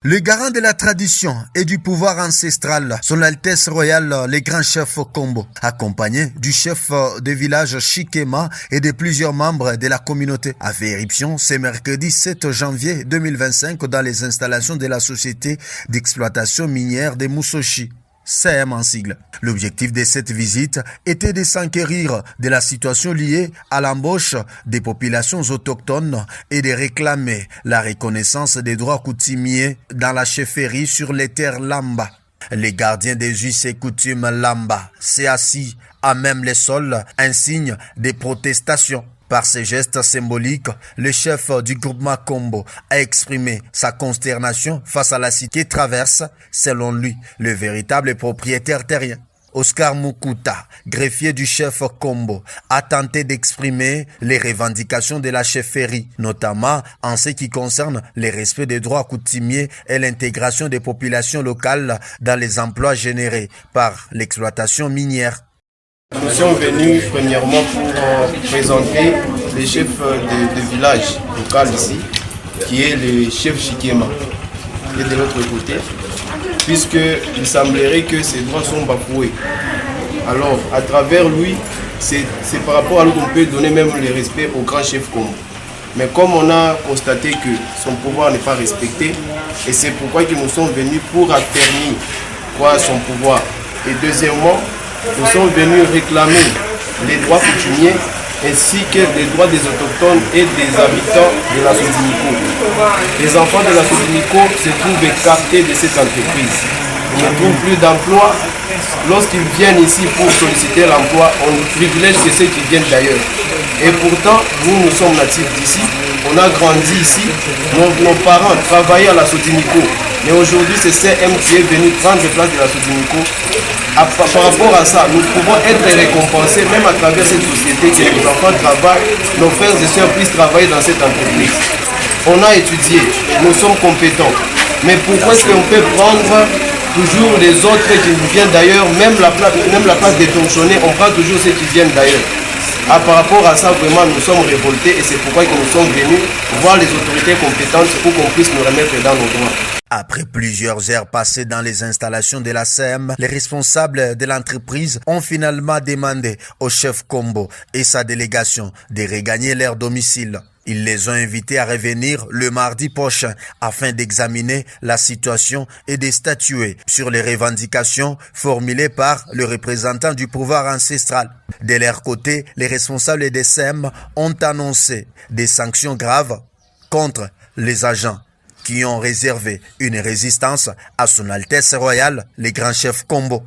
Le garant de la tradition et du pouvoir ancestral, son Altesse Royale, les grands chefs Kombo, accompagné du chef de village Chikema et de plusieurs membres de la communauté, a fait éruption ce mercredi 7 janvier 2025 dans les installations de la société d'exploitation minière de Moussochi. CM en sigle. L'objectif de cette visite était de s'enquérir de la situation liée à l'embauche des populations autochtones et de réclamer la reconnaissance des droits coutumiers dans la chefferie sur les terres Lamba. Les gardiens des us et coutumes Lamba s'est assis à même les sols, un signe de protestation. Par ces gestes symboliques, le chef du groupement Kombo a exprimé sa consternation face à la cité qui traverse, selon lui, le véritable propriétaire terrien. Oscar Mukuta, greffier du chef Kombo, a tenté d'exprimer les revendications de la chefferie, notamment en ce qui concerne le respect des droits coutumiers et l'intégration des populations locales dans les emplois générés par l'exploitation minière. Nous sommes venus premièrement pour présenter le chef de village local ici, qui est le chef Chikema, qui est de l'autre côté, puisqu'il semblerait que ses droits sont bafoués. Alors, à travers lui, c'est par rapport à lui qu'on peut donner même le respect au grand chef Kombo. Mais comme on a constaté que son pouvoir n'est pas respecté, et c'est pourquoi nous sommes venus pour affermir son pouvoir. Et deuxièmement, nous sommes venus réclamer les droits coutumiers ainsi que les droits des autochtones et des habitants de la Sodiniko. Les enfants de la Sodiniko se trouvent écartés de cette entreprise. Ils ne trouvent plus d'emploi. Lorsqu'ils viennent ici pour solliciter l'emploi, on privilège ceux qui viennent d'ailleurs. Et pourtant, nous sommes natifs d'ici, on a grandi ici, nos parents travaillaient à la Sodiniko. Mais aujourd'hui, c'est CM qui est venu prendre place de la Sodiniko. Par rapport à ça, nous pouvons être récompensés même à travers cette société que nos enfants travaillent, nos frères et sœurs puissent travailler dans cette entreprise. On a étudié, nous sommes compétents. Mais pourquoi est-ce qu'on peut prendre toujours les autres qui viennent d'ailleurs, même la place des torchonnés, on prend toujours ceux qui viennent d'ailleurs. Par rapport à ça, vraiment, nous sommes révoltés et c'est pourquoi nous sommes venus voir les autorités compétentes pour qu'on puisse nous remettre dans nos droits. Après plusieurs heures passées dans les installations de la CM, les responsables de l'entreprise ont finalement demandé au chef Kombo et sa délégation de regagner leur domicile. Ils les ont invités à revenir le mardi prochain afin d'examiner la situation et de statuer sur les revendications formulées par le représentant du pouvoir ancestral. De leur côté, les responsables des CM ont annoncé des sanctions graves contre les agents qui ont réservé une résistance à son Altesse Royale, les grands chefs Kombo.